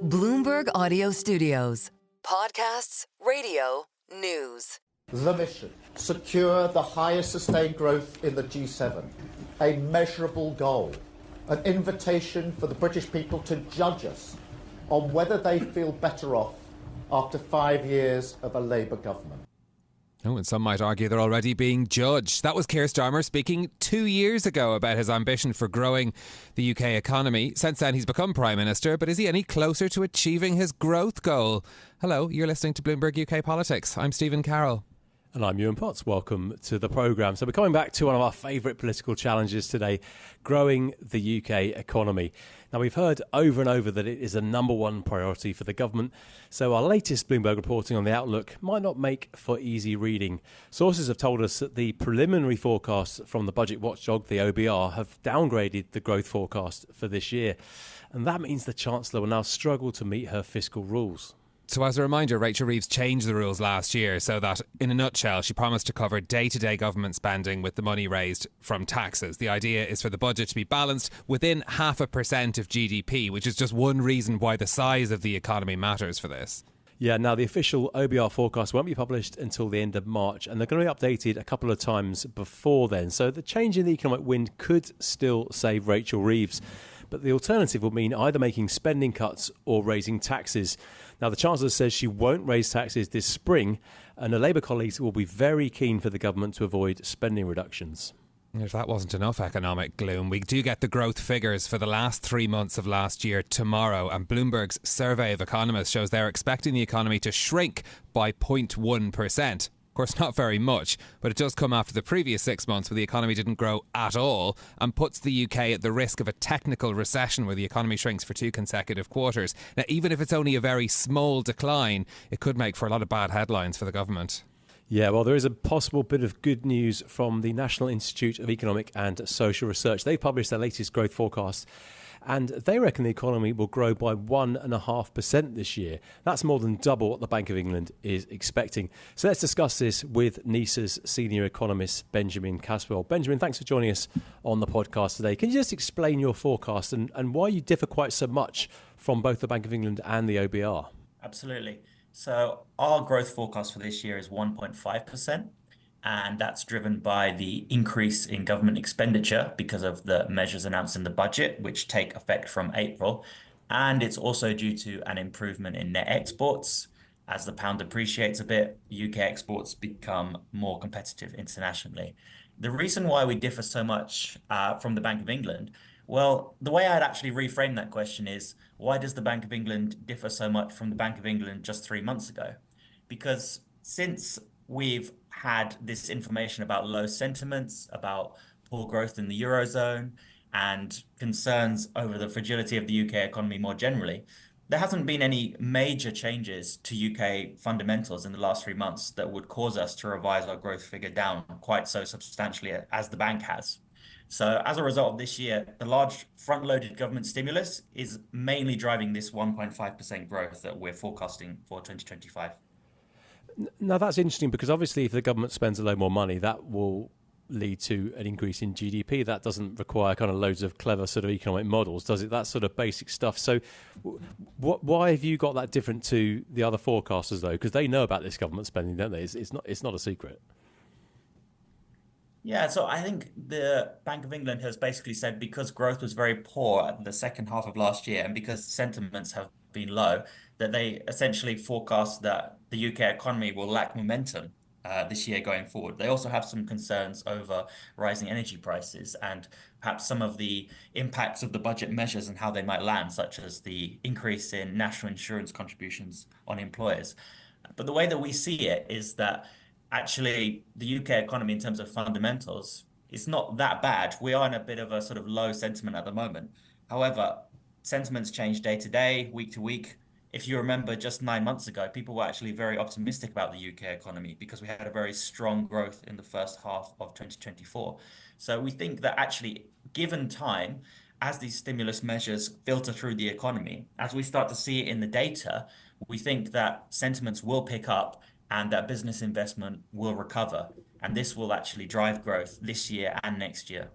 Bloomberg Audio Studios. Podcasts, radio, news. The mission: secure the highest sustained growth in the G7. A measurable goal. An invitation for the British people to judge us on whether they feel better off after 5 years of a Labour government. Oh, and some might argue they're already being judged. That was Keir Starmer speaking 2 years ago about his ambition for growing the UK economy. Since then, he's become Prime Minister, but is he any closer to achieving his growth goal? Hello, you're listening to Bloomberg UK Politics. I'm Stephen Carroll. And I'm Yuan. Welcome to the programme. So we're coming back to one of our favourite political challenges today, growing the UK economy. Now, we've heard over and over that it is a number one priority for the government. So our latest Bloomberg reporting on the outlook might not make for easy reading. Sources have told us that the preliminary forecasts from the budget watchdog, the OBR, have downgraded the growth forecast for this year. And that means the Chancellor will now struggle to meet her fiscal rules. So as a reminder, Rachel Reeves changed the rules last year so that, in a nutshell, she promised to cover day-to-day government spending with the money raised from taxes. The idea is for the budget to be balanced within 0.5% of GDP, which is just one reason why the size of the economy matters for this. Yeah, now the official OBR forecast won't be published until the end of March, and they're going to be updated a couple of times before then. So the change in the economic wind could still save Rachel Reeves. But the alternative will mean either making spending cuts or raising taxes. Now, the Chancellor says she won't raise taxes this spring, and her Labour colleagues will be very keen for the government to avoid spending reductions. If that wasn't enough economic gloom, we do get the growth figures for the last 3 months of last year tomorrow, and Bloomberg's survey of economists shows they're expecting the economy to shrink by 0.1%. Of course, not very much, but it does come after the previous 6 months where the economy didn't grow at all and puts the UK at the risk of a technical recession where the economy shrinks for 2 consecutive quarters. Now, even if it's only a very small decline, it could make for a lot of bad headlines for the government. Yeah, well, there is a possible bit of good news from the National Institute of Economic and Social Research. They've published their latest growth forecast, and they reckon the economy will grow by 1.5% this year. That's more than double what the Bank of England is expecting. So let's discuss this with Niesr's senior economist, Benjamin Caswell. Benjamin, thanks for joining us on the podcast today. Can you just explain your forecast and why you differ quite so much from both the Bank of England and the OBR? Absolutely. So our growth forecast for this year is 1.5%. And that's driven by the increase in government expenditure because of the measures announced in the budget, which take effect from April. And it's also due to an improvement in net exports. As the pound appreciates a bit, UK exports become more competitive internationally. The reason why we differ so much from the Bank of England, well, the way I'd actually reframe that question is, why does the Bank of England differ so much from the Bank of England just 3 months ago? Because since we've had this information about low sentiments, about poor growth in the Eurozone, and concerns over the fragility of the UK economy more generally, there hasn't been any major changes to UK fundamentals in the last 3 months that would cause us to revise our growth figure down quite so substantially as the bank has. So as a result of this year, the large front-loaded government stimulus is mainly driving this 1.5% growth that we're forecasting for 2025. Now, that's interesting because obviously if the government spends a lot more money, that will lead to an increase in GDP. That doesn't require kind of loads of clever sort of economic models, does it? That's sort of basic stuff. So why have you got that different to the other forecasters, though? Because they know about this government spending, don't they? It's not a secret. Yeah, so I think the Bank of England has basically said because growth was very poor at the second half of last year and because sentiments have been low, that they essentially forecast that the UK economy will lack momentum this year going forward. They also have some concerns over rising energy prices and perhaps some of the impacts of the budget measures and how they might land, such as the increase in national insurance contributions on employers. But the way that we see it is that actually the UK economy in terms of fundamentals is not that bad. We are in a bit of a sort of low sentiment at the moment. However, sentiments change day to day, week to week. If you remember just 9 months ago, people were actually very optimistic about the UK economy because we had a very strong growth in the first half of 2024. So we think that actually, given time, as these stimulus measures filter through the economy, as we start to see it in the data, we think that sentiments will pick up and that business investment will recover. And this will actually drive growth this year and next year.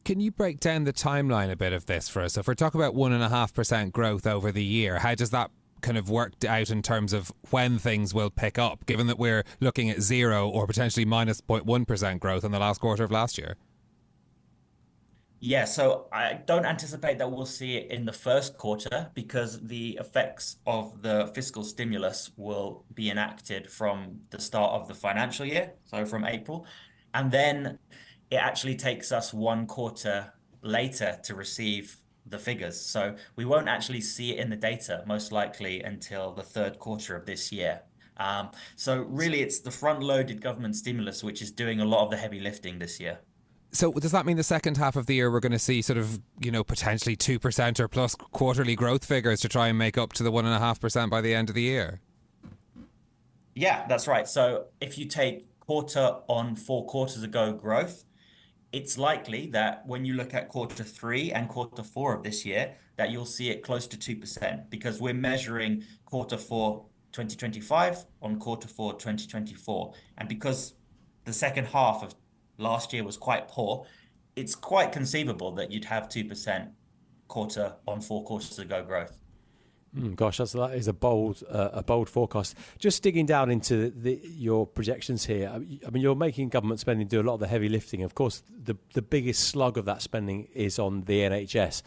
Can you break down the timeline a bit of this for us? So if we're talking about 1.5% growth over the year, how does that kind of worked out in terms of when things will pick up, given that we're looking at 0 or potentially minus 0.1% growth in the last quarter of last year? Yeah, so I don't anticipate that we'll see it in the first quarter because the effects of the fiscal stimulus will be enacted from the start of the financial year, so from April. And then it actually takes us one quarter later to receive the figures. So we won't actually see it in the data, most likely until the third quarter of this year. So really, it's the front-loaded government stimulus which is doing a lot of the heavy lifting this year. So does that mean the second half of the year we're going to see sort of, potentially 2% or plus quarterly growth figures to try and make up to the 1.5% by the end of the year? Yeah, that's right. So if you take quarter on 4 quarters ago growth, it's likely that when you look at quarter 3 and quarter 4 of this year, that you'll see it close to 2% because we're measuring quarter 4 2025 on quarter 4 2024. And because the second half of last year was quite poor, it's quite conceivable that you'd have 2% quarter on 4 quarters ago growth. Gosh, that is a bold forecast. Just digging down into your projections here, I mean, you're making government spending do a lot of the heavy lifting. Of course, the biggest slug of that spending is on the NHS.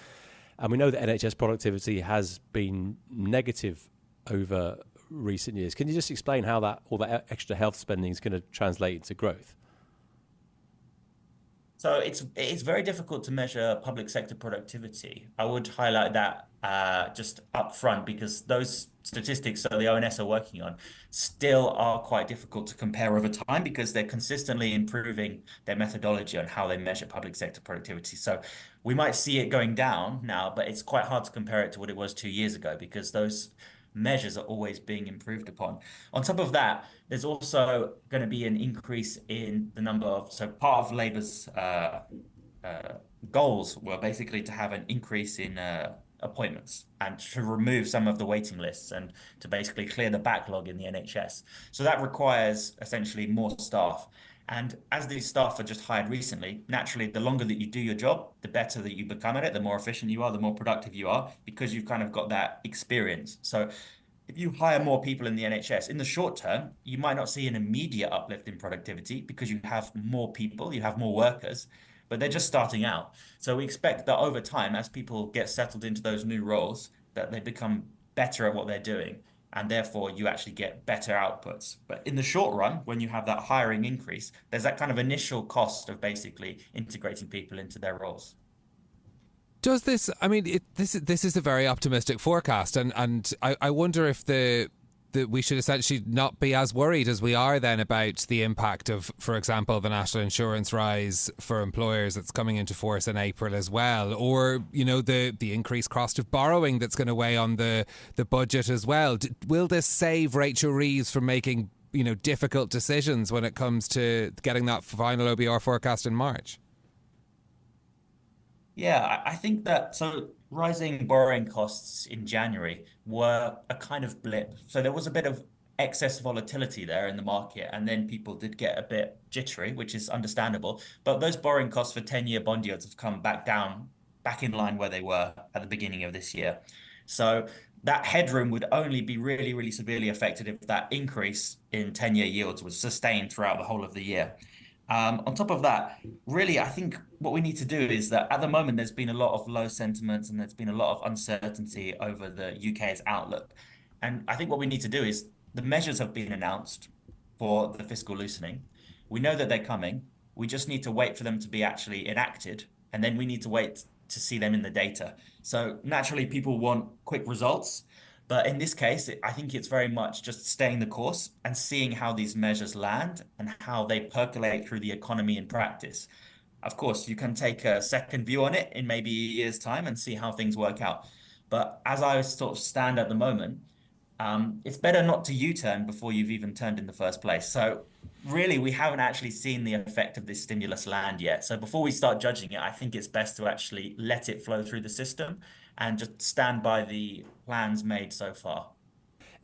And we know that NHS productivity has been negative over recent years. Can you just explain how all that extra health spending is going to translate into growth? So it's very difficult to measure public sector productivity. I would highlight that just up front because those statistics that the ONS are working on still are quite difficult to compare over time because they're consistently improving their methodology on how they measure public sector productivity. So we might see it going down now, but it's quite hard to compare it to what it was 2 years ago because those measures are always being improved upon. On top of that, there's also going to be an increase in the number of, so part of Labour's goals were basically to have an increase in appointments and to remove some of the waiting lists and to basically clear the backlog in the NHS. So that requires essentially more staff. And as these staff are just hired recently, naturally, the longer that you do your job, the better that you become at it, the more efficient you are, the more productive you are, because you've kind of got that experience. So if you hire more people in the NHS, in the short term, you might not see an immediate uplift in productivity because you have more people, you have more workers, but they're just starting out. So we expect that over time, as people get settled into those new roles, that they become better at what they're doing. And therefore, you actually get better outputs. But in the short run, when you have that hiring increase, there's that kind of initial cost of basically integrating people into their roles. Does this, I mean, this is a very optimistic forecast. And I wonder if we should essentially not be as worried as we are then about the impact of, for example, the national insurance rise for employers that's coming into force in April as well, or, the increased cost of borrowing that's going to weigh on the budget as well. Will this save Rachel Reeves from making, difficult decisions when it comes to getting that final OBR forecast in March? Yeah, I think that so rising borrowing costs in January were a kind of blip. So there was a bit of excess volatility there in the market, and then people did get a bit jittery, which is understandable. But those borrowing costs for 10-year bond yields have come back down, back in line where they were at the beginning of this year. So that headroom would only be really, really severely affected if that increase in 10-year yields was sustained throughout the whole of the year. On top of that, really, I think what we need to do is that at the moment, there's been a lot of low sentiments and there's been a lot of uncertainty over the UK's outlook. And I think what we need to do is the measures have been announced for the fiscal loosening. We know that they're coming. We just need to wait for them to be actually enacted. And then we need to wait to see them in the data. So naturally, people want quick results. But in this case, I think it's very much just staying the course and seeing how these measures land and how they percolate through the economy in practice. Of course, you can take a second view on it in maybe a year's time and see how things work out. But as I sort of stand at the moment, it's better not to U-turn before you've even turned in the first place. So really, we haven't actually seen the effect of this stimulus land yet. So before we start judging it, I think it's best to actually let it flow through the system and just stand by the plans made so far.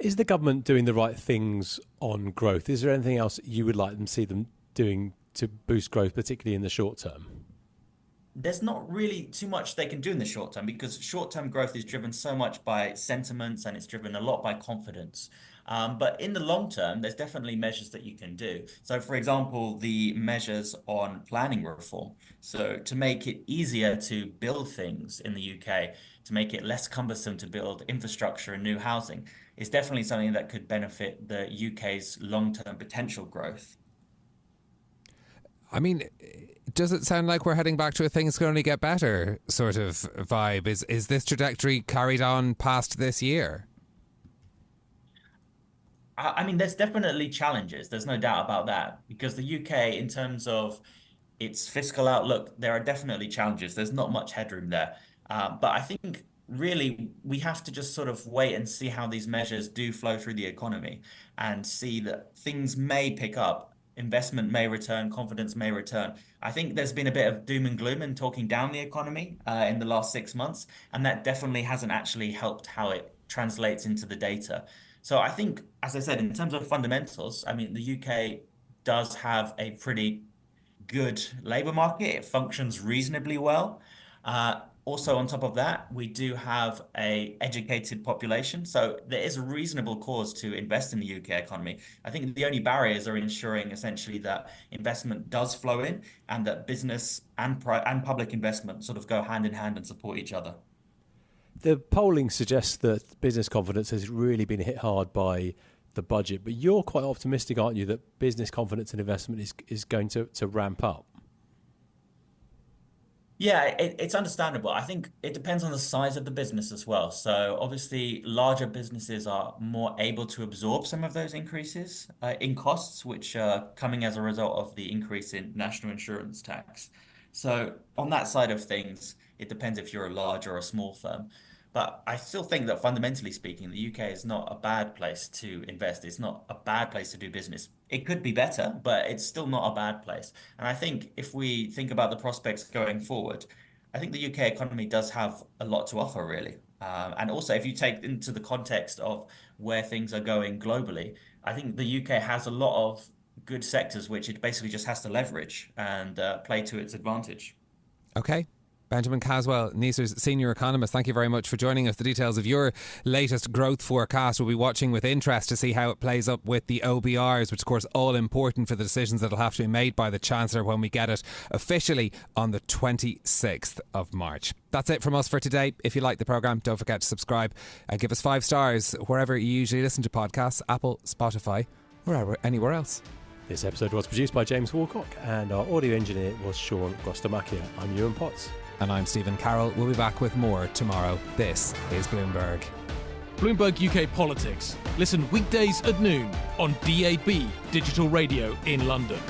Is the government doing the right things on growth? Is there anything else you would like them to see them doing to boost growth, particularly in the short term? there's not really too much they can do in the short term because short-term growth is driven so much by sentiments and it's driven a lot by confidence. But in the long term, there's definitely measures that you can do. So, for example, the measures on planning reform. So, to make it easier to build things in the UK, to make it less cumbersome to build infrastructure and new housing, is definitely something that could benefit the UK's long-term potential growth. I mean, does it sound like we're heading back to a things can only get better sort of vibe? Is this trajectory carried on past this year? I mean, there's definitely challenges. There's no doubt about that. Because the UK, in terms of its fiscal outlook, there are definitely challenges. There's not much headroom there. But I think really we have to just sort of wait and see how these measures do flow through the economy and see that things may pick up. Investment may return, confidence may return. I think there's been a bit of doom and gloom and talking down the economy in the last 6 months, and that definitely hasn't actually helped how it translates into the data. So I think, as I said, in terms of fundamentals, I mean, the UK does have a pretty good labor market. It functions reasonably well. Also, on top of that, we do have a educated population, so there is a reasonable cause to invest in the UK economy. I think the only barriers are ensuring essentially that investment does flow in and that business and public investment sort of go hand in hand and support each other. The polling suggests that business confidence has really been hit hard by the budget, but you're quite optimistic, aren't you, that business confidence and investment is going to ramp up? Yeah, it's understandable. I think it depends on the size of the business as well. So obviously, larger businesses are more able to absorb some of those increases in costs, which are coming as a result of the increase in national insurance tax. So on that side of things, it depends if you're a large or a small firm. But I still think that fundamentally speaking, the UK is not a bad place to invest. It's not a bad place to do business. It could be better, but it's still not a bad place. And I think if we think about the prospects going forward, I think the UK economy does have a lot to offer, really. And also, if you take into the context of where things are going globally, I think the UK has a lot of good sectors which it basically just has to leverage and play to its advantage. Okay. Benjamin Caswell, Niesr's senior economist, thank you very much for joining us. The details of your latest growth forecast we'll be watching with interest to see how it plays up with the OBRs, which of course all important for the decisions that will have to be made by the Chancellor when we get it officially on the 26th of March. That's it from us for today. If you like the programme, don't forget to subscribe and give us 5 stars wherever you usually listen to podcasts, Apple, Spotify, or anywhere else. This episode was produced by James Walcock and our audio engineer was Sean Grostamachia. I'm Yuan Potts. And I'm Stephen Carroll. We'll be back with more tomorrow. This is Bloomberg. Bloomberg UK Politics. Listen weekdays at noon on DAB Digital Radio in London.